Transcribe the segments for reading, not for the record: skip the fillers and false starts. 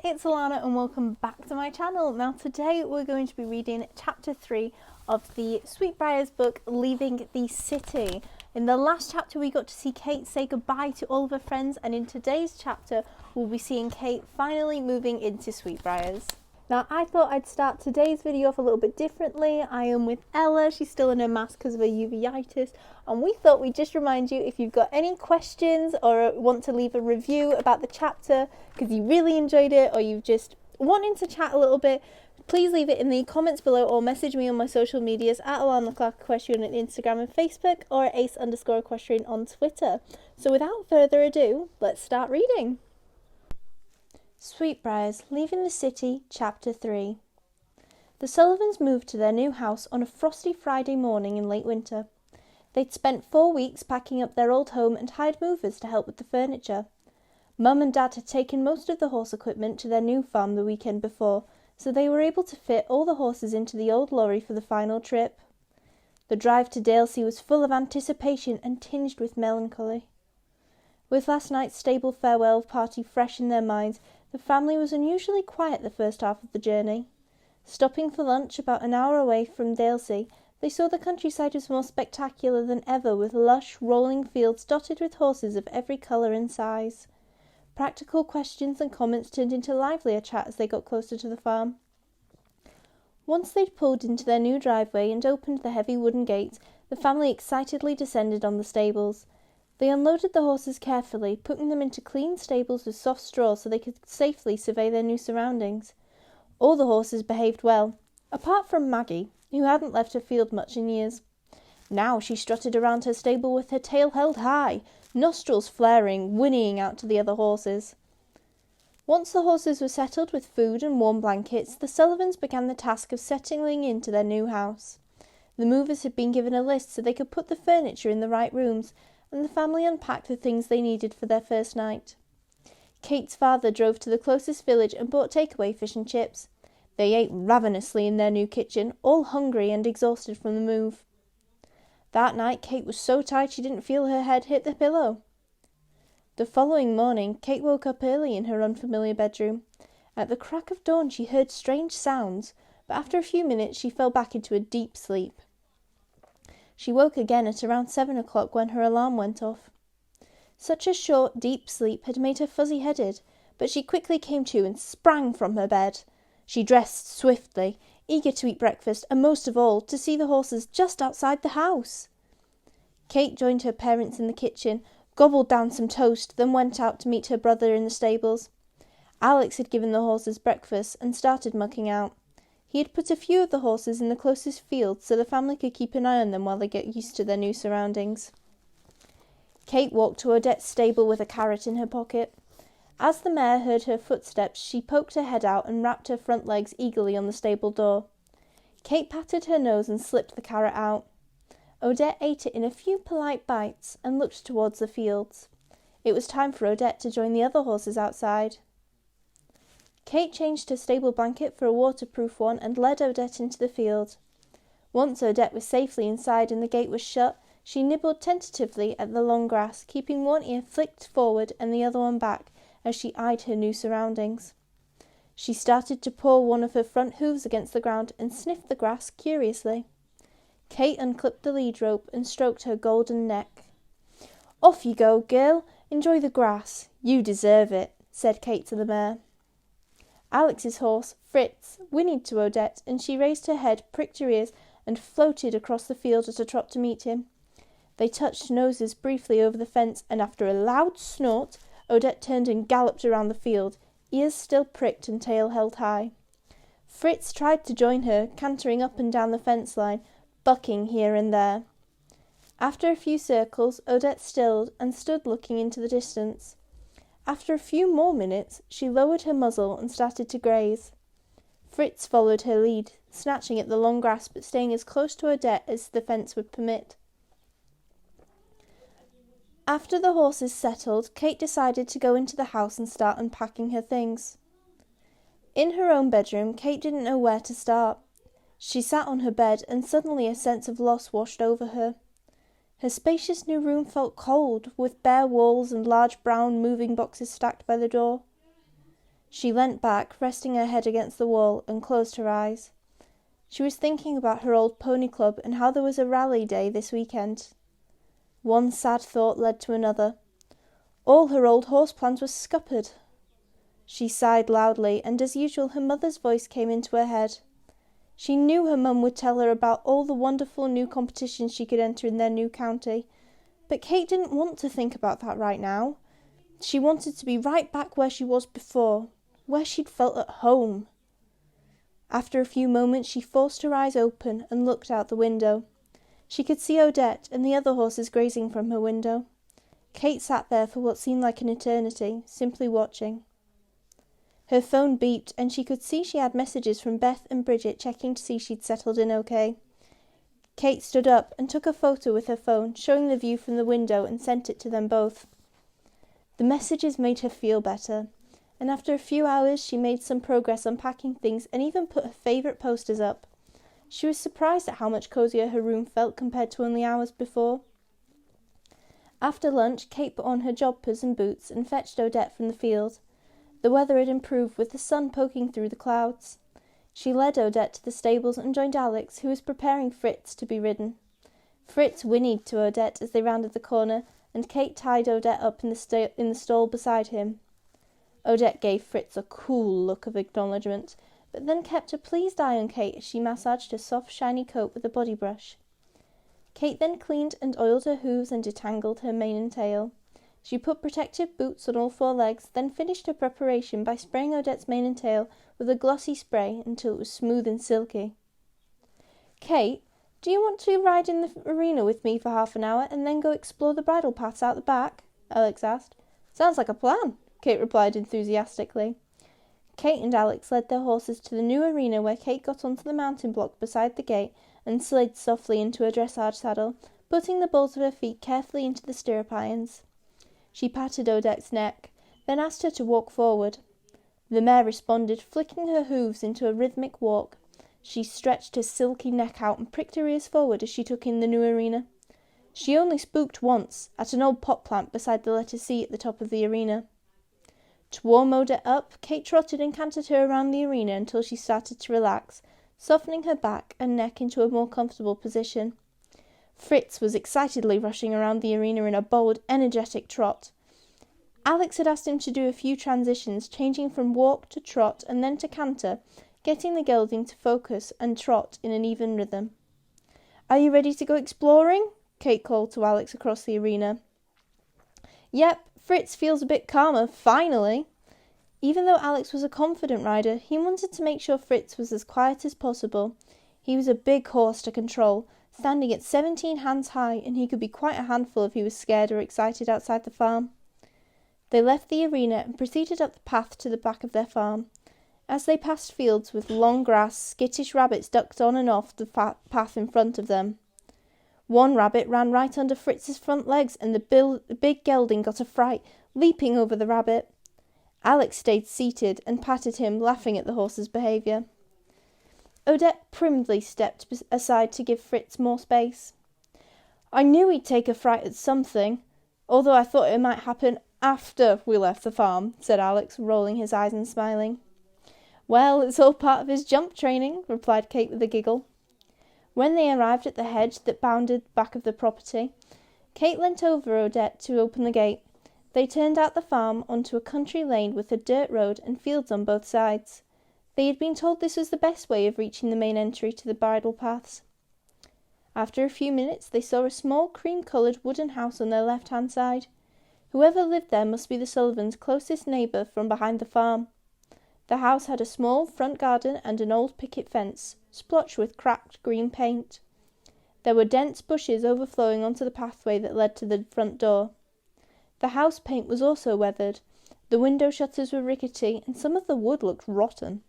it's Alana and welcome back to my channel. Now today we're going to be reading chapter 3 of the Sweetbriars book, Leaving the City. In the last chapter we got to see Cate say goodbye to all of her friends, and in today's chapter we'll be seeing Cate finally moving into Sweetbriars. Now I thought I'd start today's video off a little bit differently. I am with Ella, she's still in her mask because of her uveitis, and we thought we'd just remind you, if you've got any questions or want to leave a review about the chapter because you really enjoyed it, or you've just wanting to chat a little bit, please leave it in the comments below or message me on my social medias at Alana Clark Equestrian on Instagram and Facebook, or ace_equestrian on Twitter. So without further ado, let's start reading. Sweetbriars, Leaving the City, Chapter 3. The Sullivans moved to their new house on a frosty Friday morning in late winter. They'd spent 4 weeks packing up their old home and hired movers to help with the furniture. Mum and Dad had taken most of the horse equipment to their new farm the weekend before, so they were able to fit all the horses into the old lorry for the final trip. The drive to Dalesea was full of anticipation and tinged with melancholy. With last night's stable farewell party fresh in their minds, the family was unusually quiet the first half of the journey. Stopping for lunch about an hour away from Dalesea, they saw the countryside was more spectacular than ever, with lush, rolling fields dotted with horses of every colour and size. Practical questions and comments turned into livelier chat as they got closer to the farm. Once they'd pulled into their new driveway and opened the heavy wooden gates, the family excitedly descended on the stables. They unloaded the horses carefully, putting them into clean stables with soft straw so they could safely survey their new surroundings. All the horses behaved well, apart from Maggie, who hadn't left her field much in years. Now she strutted around her stable with her tail held high, nostrils flaring, whinnying out to the other horses. Once the horses were settled with food and warm blankets, the Sullivans began the task of settling into their new house. The movers had been given a list so they could put the furniture in the right rooms, and the family unpacked the things they needed for their first night. Cate's father drove to the closest village and bought takeaway fish and chips. They ate ravenously in their new kitchen, all hungry and exhausted from the move. That night Cate was so tired she didn't feel her head hit the pillow. The following morning Cate woke up early in her unfamiliar bedroom. At the crack of dawn she heard strange sounds, but after a few minutes she fell back into a deep sleep. She woke again at around 7 o'clock when her alarm went off. Such a short, deep sleep had made her fuzzy-headed, but she quickly came to and sprang from her bed. She dressed swiftly, eager to eat breakfast, and most of all, to see the horses just outside the house. Cate joined her parents in the kitchen, gobbled down some toast, then went out to meet her brother in the stables. Alex had given the horses breakfast and started mucking out. He had put a few of the horses in the closest field so the family could keep an eye on them while they get used to their new surroundings. Cate walked to Odette's stable with a carrot in her pocket. As the mare heard her footsteps, she poked her head out and rapped her front legs eagerly on the stable door. Cate patted her nose and slipped the carrot out. Odette ate it in a few polite bites and looked towards the fields. It was time for Odette to join the other horses outside. Cate changed her stable blanket for a waterproof one and led Odette into the field. Once Odette was safely inside and the gate was shut, she nibbled tentatively at the long grass, keeping one ear flicked forward and the other one back as she eyed her new surroundings. She started to paw one of her front hooves against the ground and sniffed the grass curiously. Cate unclipped the lead rope and stroked her golden neck. "Off you go, girl. Enjoy the grass. You deserve it," said Cate to the mare. Alex's horse, Fritz, whinnied to Odette, and she raised her head, pricked her ears, and floated across the field at a trot to meet him. They touched noses briefly over the fence, and after a loud snort, Odette turned and galloped around the field, ears still pricked and tail held high. Fritz tried to join her, cantering up and down the fence line, bucking here and there. After a few circles, Odette stilled and stood looking into the distance. After a few more minutes, she lowered her muzzle and started to graze. Fritz followed her lead, snatching at the long grass but staying as close to Odette as the fence would permit. After the horses settled, Cate decided to go into the house and start unpacking her things. In her own bedroom, Cate didn't know where to start. She sat on her bed and suddenly a sense of loss washed over her. Her spacious new room felt cold, with bare walls and large brown moving boxes stacked by the door. She leant back, resting her head against the wall, and closed her eyes. She was thinking about her old pony club and how there was a rally day this weekend. One sad thought led to another. All her old horse plans were scuppered. She sighed loudly, and as usual her mother's voice came into her head. She knew her mum would tell her about all the wonderful new competitions she could enter in their new county, but Cate didn't want to think about that right now. She wanted to be right back where she was before, where she'd felt at home. After a few moments she forced her eyes open and looked out the window. She could see Odette and the other horses grazing from her window. Cate sat there for what seemed like an eternity, simply watching. Her phone beeped and she could see she had messages from Beth and Bridget checking to see she'd settled in okay. Cate stood up and took a photo with her phone, showing the view from the window, and sent it to them both. The messages made her feel better, and after a few hours she made some progress unpacking things and even put her favourite posters up. She was surprised at how much cosier her room felt compared to only hours before. After lunch, Cate put on her jodhpurs and boots and fetched Odette from the field. The weather had improved, with the sun poking through the clouds. She led Odette to the stables and joined Alex, who was preparing Fritz to be ridden. Fritz whinnied to Odette as they rounded the corner, and Cate tied Odette up in the stall beside him. Odette gave Fritz a cool look of acknowledgement, but then kept a pleased eye on Cate as she massaged her soft, shiny coat with a body brush. Cate then cleaned and oiled her hooves and detangled her mane and tail. She put protective boots on all four legs, then finished her preparation by spraying Odette's mane and tail with a glossy spray until it was smooth and silky. "Cate, do you want to ride in the arena with me for half an hour and then go explore the bridle paths out the back?" Alex asked. "Sounds like a plan," Cate replied enthusiastically. Cate and Alex led their horses to the new arena, where Cate got onto the mountain block beside the gate and slid softly into her dressage saddle, putting the balls of her feet carefully into the stirrup irons. She patted Odette's neck, then asked her to walk forward. The mare responded, flicking her hooves into a rhythmic walk. She stretched her silky neck out and pricked her ears forward as she took in the new arena. She only spooked once, at an old pot plant beside the letter C at the top of the arena. To warm Odette up, Cate trotted and cantered her around the arena until she started to relax, softening her back and neck into a more comfortable position. Fritz was excitedly rushing around the arena in a bold, energetic trot. Alex had asked him to do a few transitions, changing from walk to trot and then to canter, getting the gelding to focus and trot in an even rhythm. "Are you ready to go exploring?" Cate called to Alex across the arena. "Yep, Fritz feels a bit calmer, finally." Even though Alex was a confident rider, he wanted to make sure Fritz was as quiet as possible. He was a big horse to control, standing at 17 hands high, and he could be quite a handful if he was scared or excited outside the farm. They left the arena and proceeded up the path to the back of their farm. As they passed fields with long grass, skittish rabbits ducked on and off the path in front of them. One rabbit ran right under Fritz's front legs, and the big gelding got a fright, leaping over the rabbit. Alex stayed seated and patted him, laughing at the horse's behaviour. Odette primly stepped aside to give Fritz more space. "I knew he'd take a fright at something, although I thought it might happen after we left the farm," said Alex, rolling his eyes and smiling. "Well, it's all part of his jump training," replied Cate with a giggle. When they arrived at the hedge that bounded the back of the property, Cate leant over Odette to open the gate. They turned out the farm onto a country lane with a dirt road and fields on both sides. They had been told this was the best way of reaching the main entry to the bridle paths. After a few minutes they saw a small cream-coloured wooden house on their left-hand side. Whoever lived there must be the Sullivans' closest neighbour from behind the farm. The house had a small front garden and an old picket fence, splotched with cracked green paint. There were dense bushes overflowing onto the pathway that led to the front door. The house paint was also weathered. The window shutters were rickety, and some of the wood looked rotten.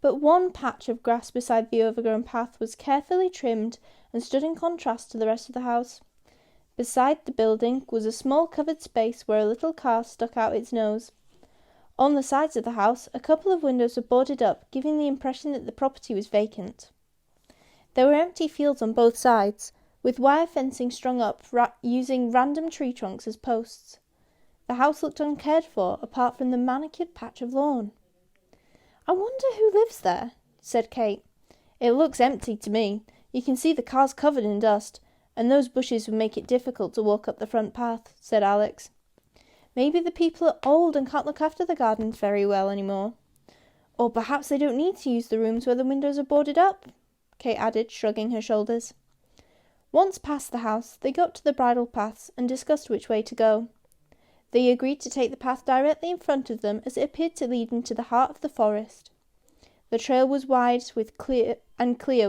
But one patch of grass beside the overgrown path was carefully trimmed and stood in contrast to the rest of the house. Beside the building was a small covered space where a little car stuck out its nose. On the sides of the house, a couple of windows were boarded up, giving the impression that the property was vacant. There were empty fields on both sides, with wire fencing strung up using random tree trunks as posts. The house looked uncared for, apart from the manicured patch of lawn. "I wonder who lives there," said Cate. "It looks empty to me. You can see the cars covered in dust, and those bushes would make it difficult to walk up the front path," said Alex. "Maybe the people are old and can't look after the gardens very well anymore. Or perhaps they don't need to use the rooms where the windows are boarded up," Cate added, shrugging her shoulders. Once past the house, they got to the bridle paths and discussed which way to go. They agreed to take the path directly in front of them, as it appeared to lead into the heart of the forest. The trail was wide clear,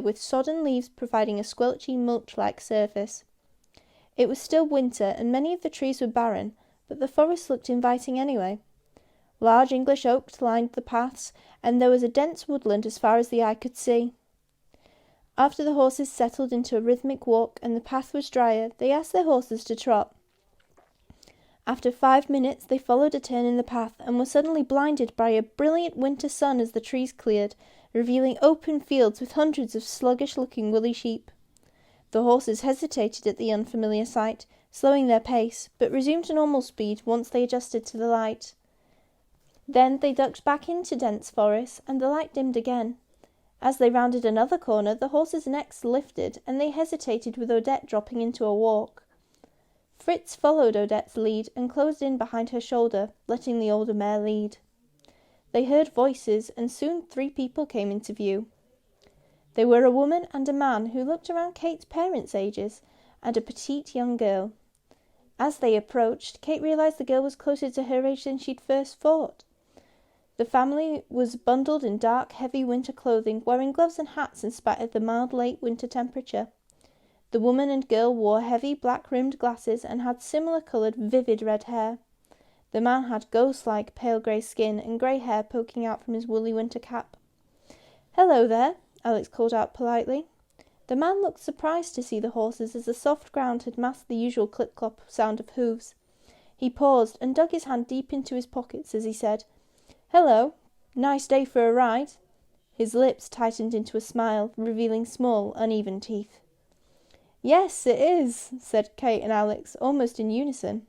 with sodden leaves providing a squelchy, mulch-like surface. It was still winter, and many of the trees were barren, but the forest looked inviting anyway. Large English oaks lined the paths, and there was a dense woodland as far as the eye could see. After the horses settled into a rhythmic walk and the path was drier, they asked their horses to trot. After 5 minutes, they followed a turn in the path and were suddenly blinded by a brilliant winter sun as the trees cleared, revealing open fields with hundreds of sluggish-looking woolly sheep. The horses hesitated at the unfamiliar sight, slowing their pace, but resumed to normal speed once they adjusted to the light. Then they ducked back into dense forest, and the light dimmed again. As they rounded another corner, the horses' necks lifted, and they hesitated with Odette dropping into a walk. Fritz followed Odette's lead and closed in behind her shoulder, letting the older mare lead. They heard voices, and soon 3 people came into view. They were a woman and a man who looked around Kate's parents' ages, and a petite young girl. As they approached, Cate realized the girl was closer to her age than she'd first thought. The family was bundled in dark, heavy winter clothing, wearing gloves and hats in spite of the mild late winter temperature. The woman and girl wore heavy black-rimmed glasses and had similar-coloured, vivid red hair. The man had ghost-like pale grey skin and grey hair poking out from his woolly winter cap. "Hello there," Alex called out politely. The man looked surprised to see the horses, as the soft ground had masked the usual clip-clop sound of hooves. He paused and dug his hand deep into his pockets as he said, "Hello, nice day for a ride." His lips tightened into a smile, revealing small, uneven teeth. "Yes, it is," said Cate and Alex, almost in unison.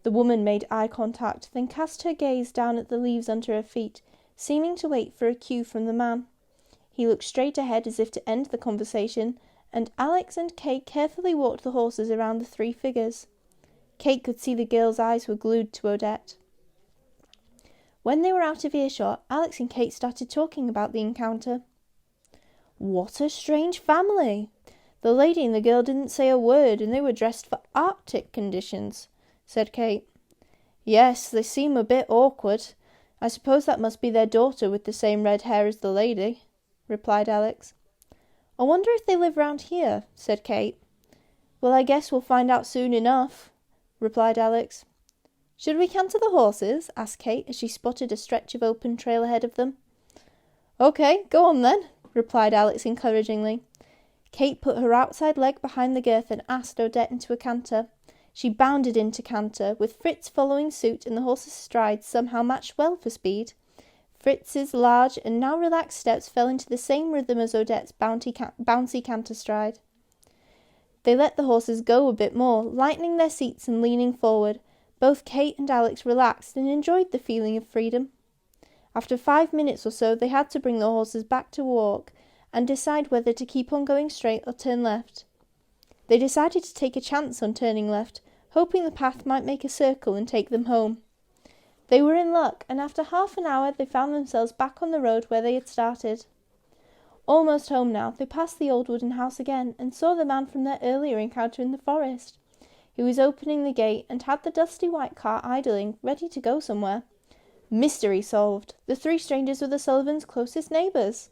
The woman made eye contact, then cast her gaze down at the leaves under her feet, seeming to wait for a cue from the man. He looked straight ahead as if to end the conversation, and Alex and Cate carefully walked the horses around the 3 figures. Cate could see the girl's eyes were glued to Odette. When they were out of earshot, Alex and Cate started talking about the encounter. "What a strange family! The lady and the girl didn't say a word, and they were dressed for Arctic conditions," said Cate. "Yes, they seem a bit awkward. I suppose that must be their daughter with the same red hair as the lady," replied Alex. "I wonder if they live round here," said Cate. "Well, I guess we'll find out soon enough," replied Alex. "Should we canter the horses?" asked Cate as she spotted a stretch of open trail ahead of them. "Okay, go on then," replied Alex encouragingly. Cate put her outside leg behind the girth and asked Odette into a canter. She bounded into canter, with Fritz following suit, and the horses' strides somehow matched well for speed. Fritz's large and now relaxed steps fell into the same rhythm as Odette's bouncy canter stride. They let the horses go a bit more, lightening their seats and leaning forward. Both Cate and Alex relaxed and enjoyed the feeling of freedom. After 5 minutes or so, they had to bring the horses back to walk and decide whether to keep on going straight or turn left. They decided to take a chance on turning left, hoping the path might make a circle and take them home. They were in luck, and after half an hour they found themselves back on the road where they had started. Almost home now, they passed the old wooden house again and saw the man from their earlier encounter in the forest. He was opening the gate and had the dusty white car idling, ready to go somewhere. Mystery solved. The 3 strangers were the Sullivans' closest neighbours.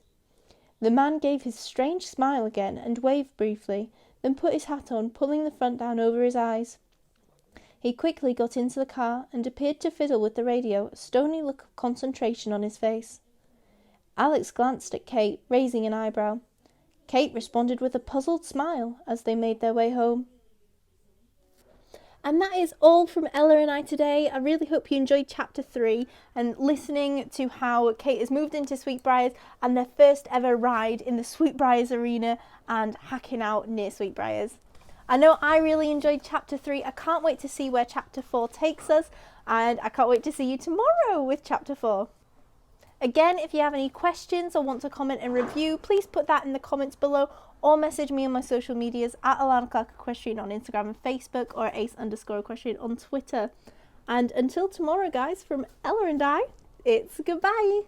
The man gave his strange smile again and waved briefly, then put his hat on, pulling the front down over his eyes. He quickly got into the car and appeared to fiddle with the radio, a stony look of concentration on his face. Alex glanced at Cate, raising an eyebrow. Cate responded with a puzzled smile as they made their way home. And that is all from Ella and I today. I really hope you enjoyed chapter 3 and listening to how Cate has moved into Sweetbriars and their first ever ride in the Sweetbriars arena and hacking out near Sweetbriars. I know I really enjoyed chapter 3. I can't wait to see where chapter 4 takes us, and I can't wait to see you tomorrow with chapter 4. Again, if you have any questions or want to comment and review, please put that in the comments below or message me on my social medias at Alana Clark Equestrian on Instagram and Facebook, or ace_equestrian on Twitter. And until tomorrow, guys, from Ella and I, it's goodbye.